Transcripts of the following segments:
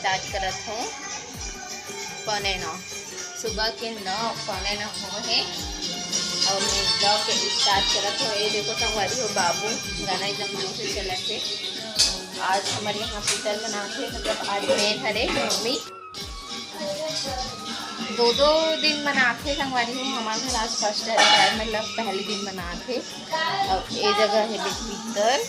Start करत हूँ 8:45 सुबह के 9:45 हो है और मैं ब्लॉग स्टार्ट करत हूँ। ये देखो संगवारी हो बाबू गाना एकदम जोर से चलत है। आज हमारे यहाँ पीतल बनाते मतलब आज मैं हरे मम्मी 2 दिन मनाते संगवारी हूँ। हमारे घर आज फर्स्ट है मतलब पहले दिन मनाते। अब ये जगह है पीतल।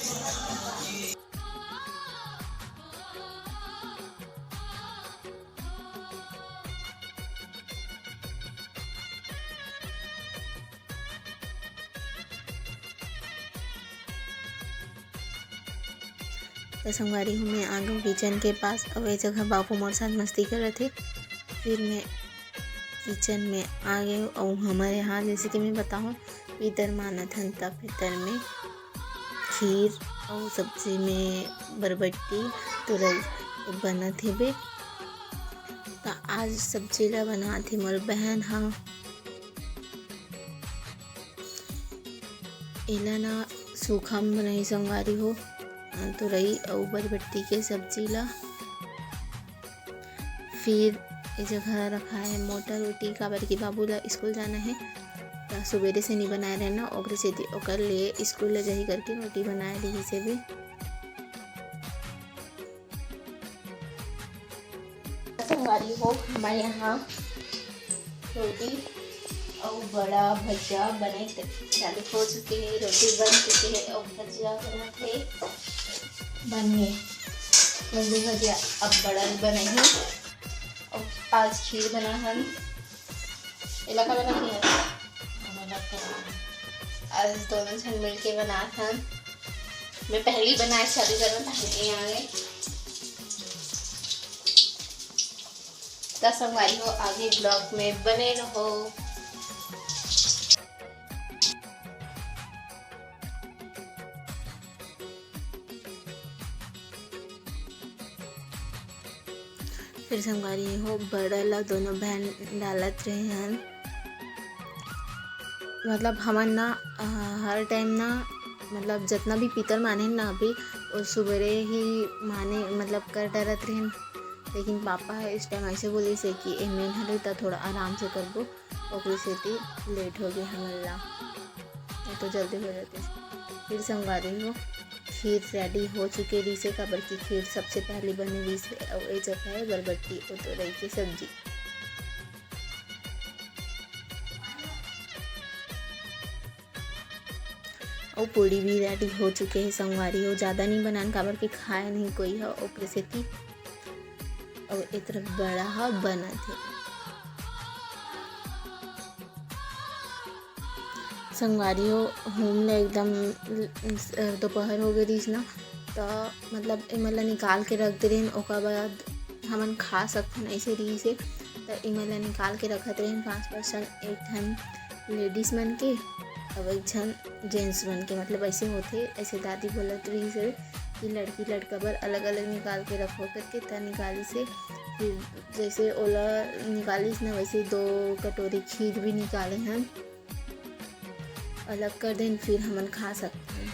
तो संगवारी हूँ मैं आ गई किचन के पास। अब ये जगह बापू मोर साथ मस्ती कर रहे थे। फिर मैं किचन में आ गई और हमारे यहाँ जैसे कि मैं बताऊँ पीतल मानत हन तब पीतल में खीर और सब्जी में बरबट्टी तुरई बनत हे बे। तो आज सब्जी ला बनात हे मोर बहन हाँ एला ना सूखा में बनाई संगवारी हो तुरई और बरबट्टी के सब्जी ला। फिर इस जगह रखा है मोटा रोटी काबर की बाबू ला स्कूल जाना है तो सवेरे से नहीं बनाए रहे ना ओकरे से ओकर लिए स्कूल ले जाही करके रोटी बनाए रही से भी। संगवारी हो हमारे यहाँ रोटी और बड़ा भजिया बने चालू हो चुके हैं। रोटी बन चुकी है और भजिया बना थे बने भजिया अब बड़ा बने हैं। और आज खीर बना हन इलाका बना है आज दोनों जन मिल के बना हन। मैं पहली बनाए चालू करूँ पहले आ गए संगवारी हो आगे ब्लॉग में बने रहो। फिर संगवारी हो बड़ा ला दोनों बहन डालत रहे हैं। मतलब हमन ना हर टाइम ना मतलब जितना भी पीतल माने ना अभी और सुबह ही माने मतलब कर डरत रहे। लेकिन पापा इस टाइम ऐसे बोले से कि मेन हरे तो थोड़ा आराम से करबो और से लेट हो गए हमारा तो जल्दी हो जाते। फिर संगवारी हो खीर रेडी हो चुके रही से काबर की खीर सबसे पहले बनी रही से और ये जगह है बरबट्टी और तुरई की सब्जी। और पूड़ी भी रेडी हो चुके हैं संगवारी हो। ज़्यादा नहीं बनान काबर के खाए नहीं कोई है ओकरे से थी और एक तरफ बड़ा हा बना थे। संगवारी हो हम एकदम दोपहर हो गई ना तो मतलब इमला निकाल के रख दे रहे ओकर बाद हमन खा सकते ऐसे रही से। तो इमला निकाल के रखत रहे 5% एक ठन लेडीज मन के और एक ठन जेंट्स मन के मतलब ऐसे होते ऐसे दादी बोलत रही से कि लड़की लड़का बर अलग अलग निकाल के रखो करके त निकाली से। फिर जैसे ओला निकालिस ना वैसे 2 कटोरी खीर भी निकाले हैं अलग कर दें फिर हमन खा सकते हैं।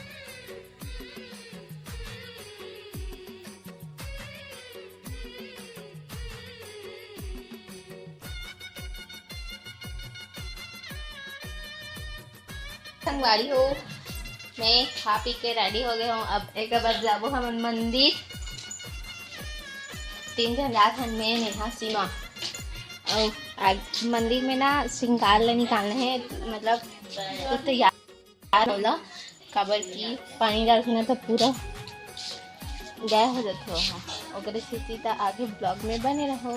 संगवारी हो मैं खा पी के रेडी हो गए हूँ। अब एक बार जाबो हम मंदिर 3 जन रात हन में नेहा सीमा और मंदिर में ना श्रृंगार ला निकालना है मतलब तो तैयार होला काबर की पानी डाल के ना तो पूरा गाय हो जाता है ओकरे से तो आगे ब्लॉग में बने रहो।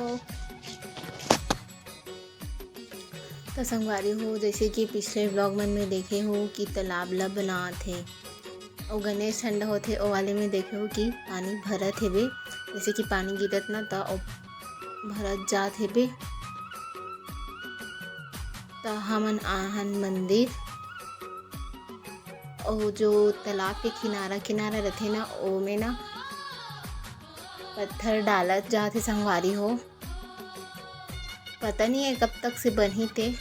तो संगवारी हो जैसे कि पिछले ब्लॉग में देखे हो कि तालाब ला बनात है और गणेश ठंडा होते ओ वाले में देखे हो कि पानी भरत है बे जैसे कि पानी गिरत ना तो भरत जात है बे। तो हमन आहन मंदिर और जो तालाब के किनारा किनारा रहते ना ओ में ना पत्थर डालत जाते संगवारी हो। पता नहीं है कब तक से बनी थे।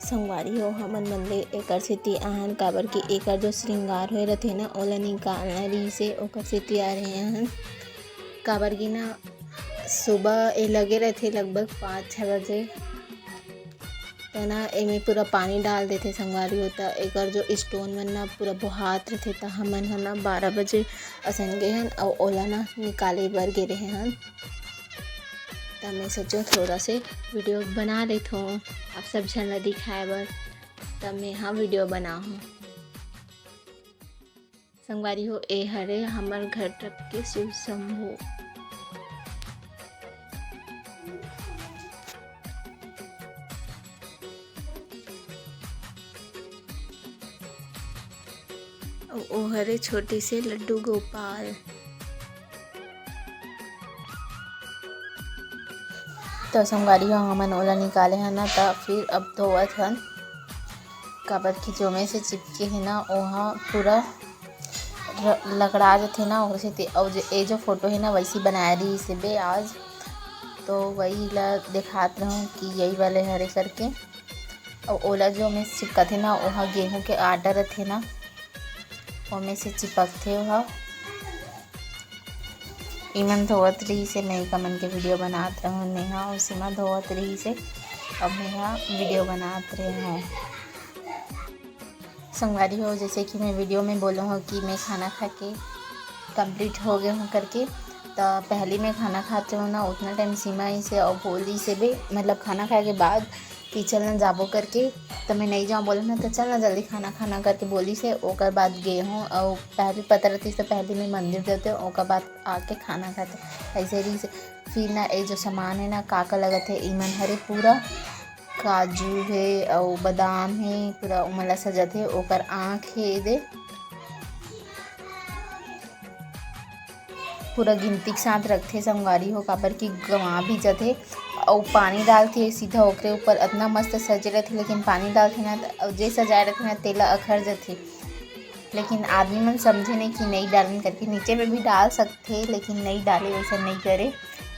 संगवारी हो हमन मन ले एकर सेती आहन काबर कि एकर जो श्रृंगार होए रथे ना ओला निकालना रहिस हे ओकर सेती आ रहे हन। काबर कि ना सुबह ए लगे रहथे लगभग 5-6 बजे त ना एमे पूरा पानी डाल देथे संगवारी हो त एकर जो स्टोन मन ना पूरा बोहात रथे त हमन ह ना 12 बजे असन गे हन अउ ओला ना निकाले बर गे रहे हन। त मैं सोचो थोड़ा से वीडियो बना लेथो आप सब झन ला दिखाए बर त मैं हाँ वीडियो बनाहूँ। संगवारी हो ए हरे हमर घर तक के शिव शंभू। ओ हरे छोटे से लड्डू गोपाल। तो संगवारी हो हमन ओला निकाले हन ना त फिर अब धोवत हन काबर कि जो में से चिपके है ना ओहा पूरा लकड़ा जाथे ना ओकर सेती अउ ए जो फोटो है ना वैसी बनाए रही से बे आज तो वही ला दिखात रहूँ कि यही वाले हरे करके। और ओला जो में चिपकथे ना ओहा गेहूं के आटा रथे ना ओमे से चिपकथे ओहा। इमन धोवत रही से मैं कमन के वीडियो बनात रहूँ नेहा और सीमा धोवत रही से अब नेहा वीडियो बनात रहे हैं। संगवारी हो जैसे कि मैं वीडियो में बोला हूँ कि मैं खाना खा के कंप्लीट हो गया हूँ करके तो पहले मैं खाना खाते हूँ ना उतना टाइम सीमा ही से और बोली से भी मतलब खाना खाए के बाद कि चल ना जाबो करके तो मैं नहीं जाऊँ बोले ना तो चल ना जल्दी खाना खाना करके बोली से ओकर बाद गए हूँ और पहले पता रहती तो पहले मैं मंदिर जाते ओकर बाद आके खाना खाते ऐसे रही से। फिर ना ये जो सामान है ना काका लगत है इमन हरे पूरा काजू है और बादाम है पूरा उमला सजत है ओकर आँख है दे पूरा गिनती के साथ रखते संगवारी हो काबर की गंवा भी जाथे और पानी डालथे सीधा ओकरे ऊपर इतना मस्त सजे रहथे लेकिन पानी डालथे ना और जे सजाए रहथे ना तेला अखर जाथे लेकिन आदमी मन समझे नहीं कि नहीं डालन करके नीचे में भी डाल सकते लेकिन नहीं डाले वैसा नहीं करे।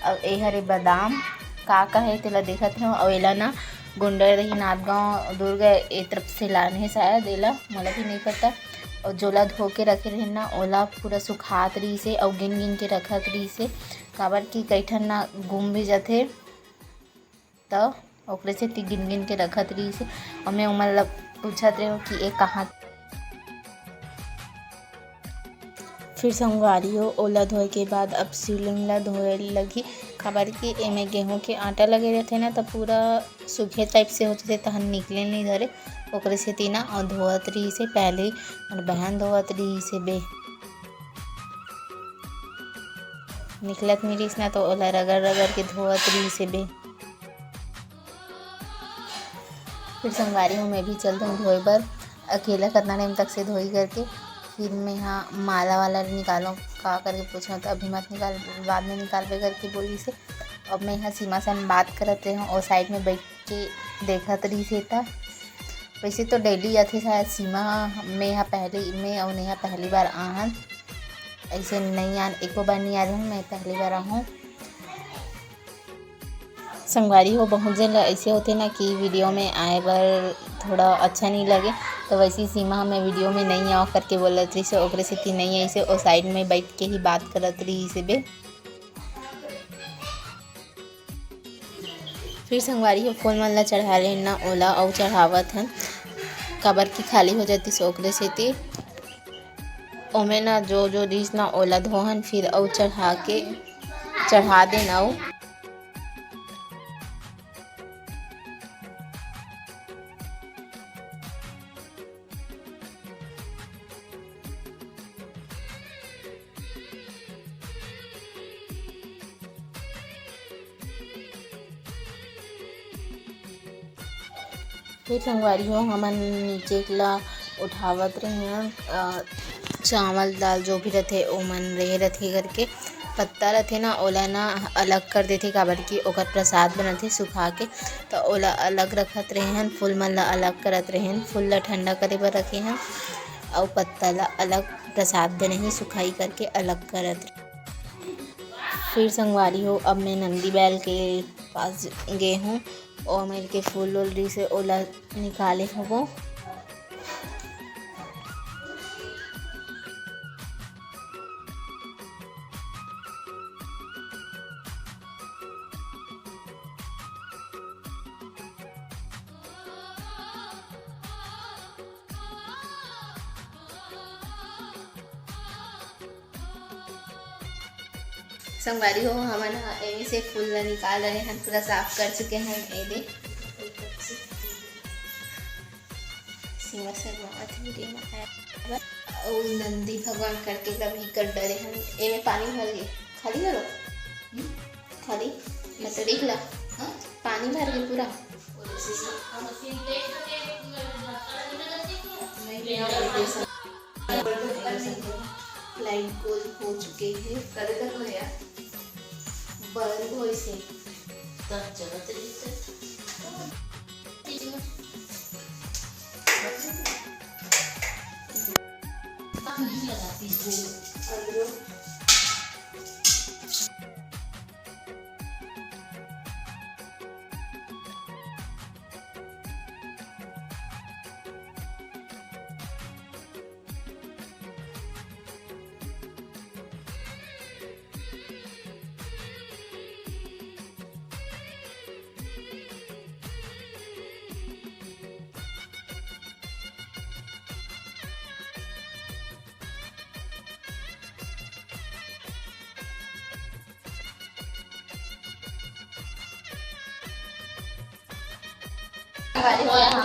और ए हरे बादाम का है तेला देखत हो और एला ना गुंडर रही नादगांव दुर्गा ए तरफ से लाने है शायद एला मोला भी नहीं पता। और जोला धो के रखे रहे ना ओला पूरा सुखात रही से और गिन गिन के रखत रही से काबर की कईठन ना गुम भी जाथे तो ओकरे से गिन गिन के रखत रही से। और मैं मतलब पूछत रही हूँ कि ये कहाँ। फिर संगवारी हो ओला धोए के बाद अब शिवलिंग ला धोए लगी काबर की एमे गेहूं के आटा लगे रहते ना तो पूरा सूखे टाइप से होते थे तहन निकले नहीं धरे ओकरे से तीना और धोवत रही से पहले और बहन धोवत रही से बे निकलत नहीं रही ना तो ओला रगड़ रगड़ के धोवत रही से बे। फिर संगवारी हूँ मैं भी चलता हूँ धोए बर अकेला कितना टाइम तक से धोई करके। फिर मैं यहाँ माला वाला निकालो का करके पूछा तो अभी मत निकाल बाद में निकालबे करके बोली से। अब मैं यहाँ सीमा से बात करत रही हूँ और साइड में बैठ के देखत रही से था वैसे तो डेली आती शायद सीमा मैं यहाँ पहले और नेहा पहली बार आहन ऐसे नहीं आन एक बार नहीं आ रही हूँ मैं पहली बार आहूँ। संगवारी हो बहुत जन ऐसे होते ना कि वीडियो में आए बर थोड़ा अच्छा नहीं लगे तो वैसी सीमा मैं वीडियो में नहीं आओ करके बोलत रही से ओकरे से नहीं ऐसे और साइड में बैठ के ही बात करत रही से बे। फिर संगवारी हो फूल मन ला चढ़ा ले ना ओला और चढ़ावत हन काबर की खाली हो जाती से ओकरे से ओमे ना जो जो डिश ना ओला धोहन फिर और चढ़ा देना। फिर संगवारी हो हमन नीचे ला उठावत रहे चावल दाल जो भी रहते ओमन रहे करके पत्ता रहते ना ओला ना अलग कर देते काबर की ओकर प्रसाद बनते सुखा के तो ओला अलग रखत रहे हैं। फूल मन ला अलग करत रहे हैं फूल ला ठंडा करे बर रखे हैं और पत्ता ला अलग प्रसाद बने ही सुखाई करके अलग करत। फिर संगवारी हो अब मैं नंदी बैल के पास गए हूँ और मेरे के फूल उल से ओला निकाले हो वो। संगवारी हो हमन एमे से फूल ला निकाल रहे हैं, पूरा साफ कर चुके हैं। ये दे सीमा शर्मा वीडियो में आया और नंदी भगवान करके कभी कर डरे हैं। एमे पानी भर गए, खाली करो खाली मतलब देख ला पानी भर गए पूरा। लाइट गोल हो चुके हैं करे तक हो यार बंद हो इसे तब जगह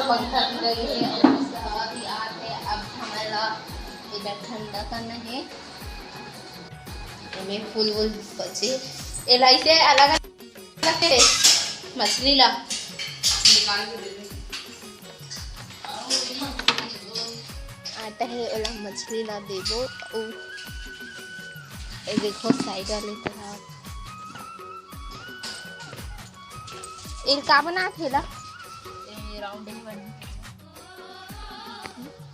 पंखा लगी है। अब हमारा इधर ठंडा करना है। इसमें फूल वूल बचे एलाई से अलग अलग मछली ला निकाल के दे आता है। ओला मछली ला देबो और ये देखो साइड वाले तरह इन का बना थेला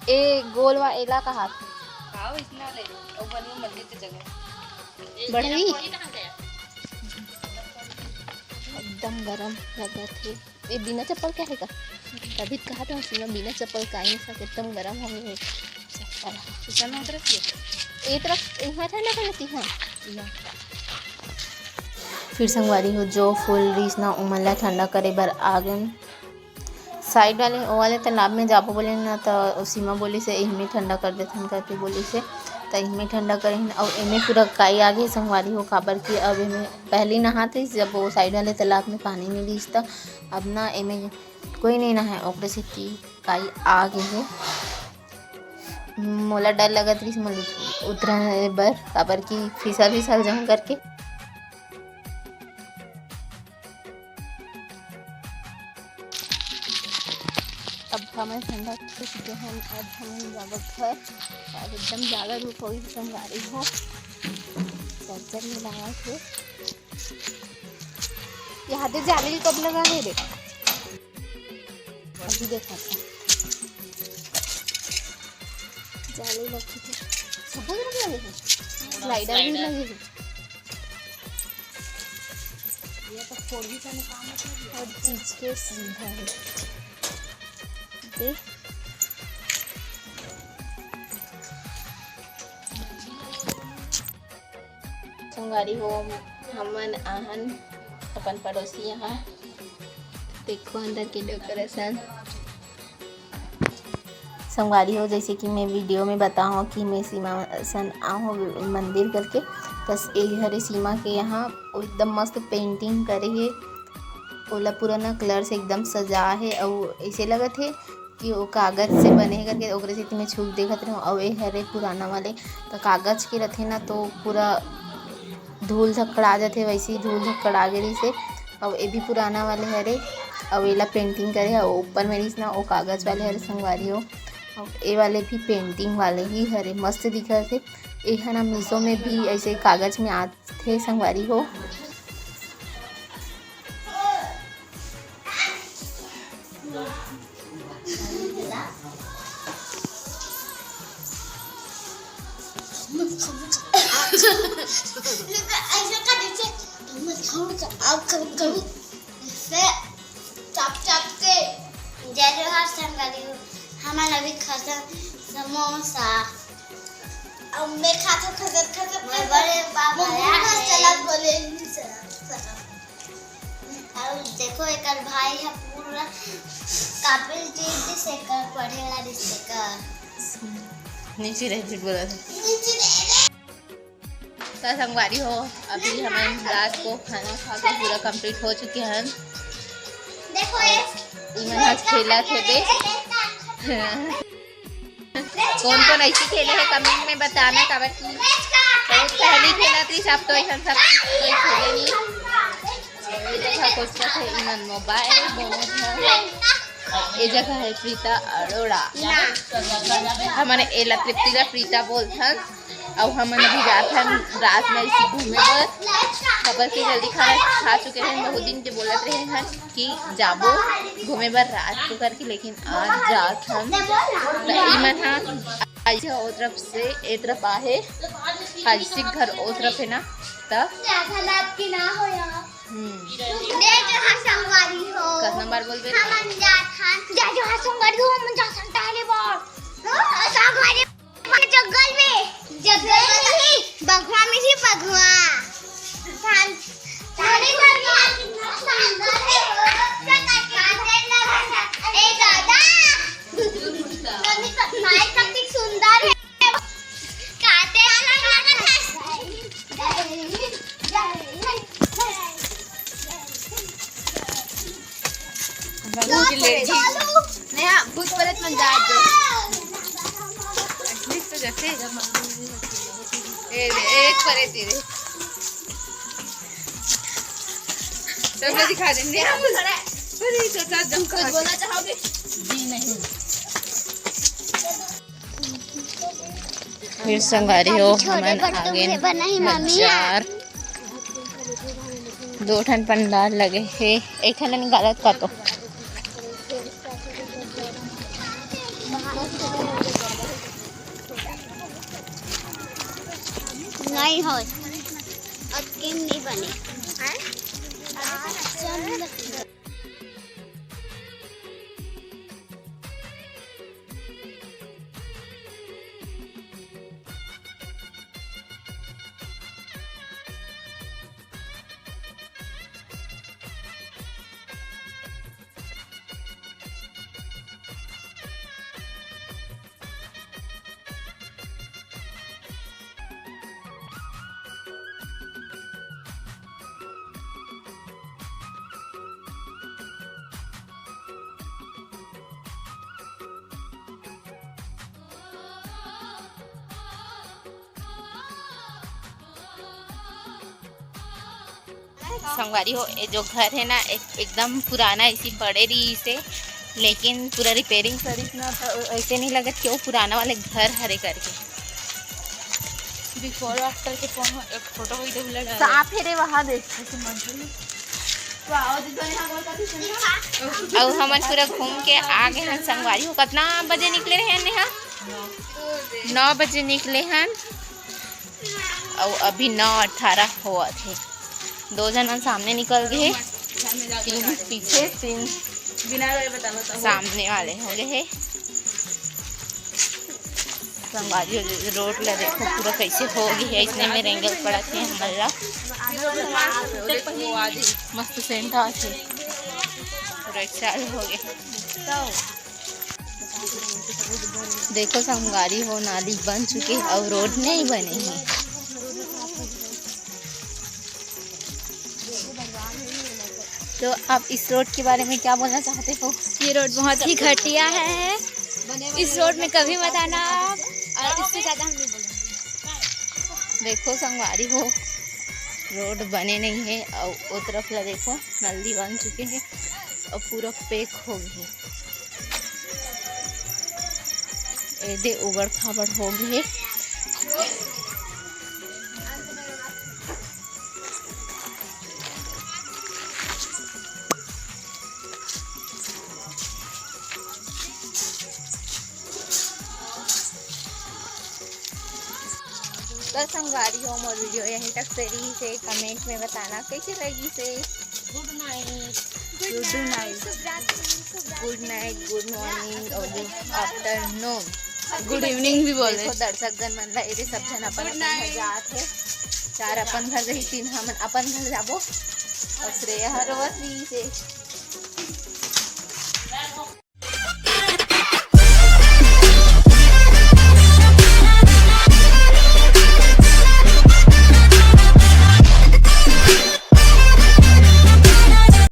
ए गोल वा एला का हाथ आओ इतना ले ऊपर में मंदिर की जगह बढ़ी एकदम गरम लगा थे। ये बिना चप्पल क्या है का तभी कहा था उसने बिना चप्पल का ही सब एकदम गरम हो गए चप्पल किचन में तरफ ये तरफ यहाँ ठंडा करती है। फिर संगवारी हो जो फूल रीस ना उमला ठंडा करे बर आ गए साइड वाले तालाब में जाबो बोले ना तो सीमा बोली से इहमें ठंडा कर देथन करके बोली से तो इहमें ठंडा करे और इमें पूरा काई आगे संगवारी हो काबर की अब इमें पहले नहाते जब वो साइड वाले तालाब में पानी नहीं लीस था अब ना इमें कोई नहीं नहाए ओकरे से काई आ गई है। मोला डर लगत रही मोला उतरने बर काबर की फिसल जाऊँ करके। अब हमें ठंडा कर चुके हैं। अब हम जाकर घर और एकदम ज़्यादा धूप होगी संगवारी हो चार्जर में लगा थे यहाँ पे जाली कब लगा है देख अभी देखा था जाली लगी थी सब लगे हैं स्लाइडर भी लगे हैं ये तो फोड़ भी करने काम है हर चीज़ के सुविधा है। संगवारी हो हमन आहन अपन पड़ोसी यहाँ देखो अंदर के डेकोरेशन। संगवारी हो जैसे कि मैं वीडियो में बताऊँ कि मैं सीमा सन आऊँ मंदिर करके बस एक हरे सीमा के यहाँ एकदम मस्त पेंटिंग करे है ओला पुराना कलर से एकदम सजा है और ऐसे लगा थे कि वो कागज़ से बने करके ओकरे से मैं छूक देखत रहो और ये हरे पुराना वाले तो कागज़ के रथे ना तो पूरा धूल धक्कड़ आ जाते वैसे ही धूल धक्कड़ आ गई से और ये भी पुराना वाले हरे और एला पेंटिंग करे है ऊपर में ना वो कागज़ वाले हरे संगवारी हो और ये वाले भी पेंटिंग वाले ही हरे मस्त दिखा थे। ये है ना मीशो में भी ऐसे कागज़ में आते संगवारी हो। ऐसे चप चप के जय जोहार संगवारी हो। हमारा अभी खाता समोसा अब मैं खाता खजर बड़े पापा चला बोले और देखो एक भाई है पूरा काबिल चीज से कर पढ़ेला रिश्ते का नीचे रह फिर बोला था तो संगवारी हो। अभी हम रात को खाना खा के पूरा कंप्लीट हो चुके हैं। देखो इमन खेला थे बे कौन कौन ऐसे खेले हैं कमेंट में बताना काबर की बहुत पहले खेला थी सब तो ऐसा सब कोई खेले नहीं। ये जगह कुछ है इमन मोबाइल बहुत है। ये जगह है प्रीता अरोड़ा हमारे एला तृप्तिला प्रीता बोलते हैं और हम अभी जाते हैं रात में इसी घूमे पर खबर के जल्दी खा चुके हैं। बहुत दिन के बोलत रहे हैं कि जाबो घूमे पर रात को करके लेकिन आज जात हम इमन हाँ आज ओ तरफ से ए तरफ आहे आज से घर ओ तरफ है ना तब कितना बार बोल बे जंगल में बगवा में ही बगवा सुंदर है भूत परत मन जात तो जैसे एक परे तेरे तो दिखा देंगे कुछ बोलना चाहोगे जी नहीं फिर संगारी हो हमन आगे हजार 2 ठन पंडाल लगे है एक ठन निकालत का तो नहीं हो अब केम नहीं बने संगवारी हो ये जो घर है ना एकदम पुराना इसी बड़े रही से लेकिन पूरा रिपेयरिंग करी ना तो ऐसे नहीं लगत कि वो पुराना वाले घर हरे करके बिफोर आफ्टर के एक फोटो वीडियो लगा साफ है रे वहां देख और हम पूरा घूम के आ गए हैं संगवारी हो। कितना बजे निकले हैं नेहा 9 बजे निकले हैं और अभी 9:18 हुआ थे। 2 जन सामने निकल गए 3 पीछे 3 सामने वाले हो गए हैं। संगवारी रोड ला देखो पूरा कैसे हो गई है इसने में रेंगल पड़ा थे हमारा मस्त सेंट आते हो गए। देखो संगवारी हो नाली बन चुके और रोड नहीं बने हैं। तो आप इस रोड के बारे में क्या बोलना चाहते हो? ये रोड बहुत ही घटिया है, इस रोड में कभी मत आना और इससे ज़्यादा हम नहीं बोलेंगे। देखो संगवारी हो रोड बने नहीं है और वो तरफ ला देखो नल्दी बन चुके हैं और पूरा पैक हो गए ऐसे उबड़ खाबड़ हो गए। तो संगवारी हो मोर वीडियो यहीं तक से कमेंट में बताना कैसी लगी से। Good night. Good night, good morning और गुड आफ्टरनून, गुड इवनिंग भी बोल देखो दर्शकगण मन ला एरे सब जन अपन अपन घर जात है। 4 अपन घर रही, 3 हम अपन घर जाबो और श्रेया हर रोवत रही से।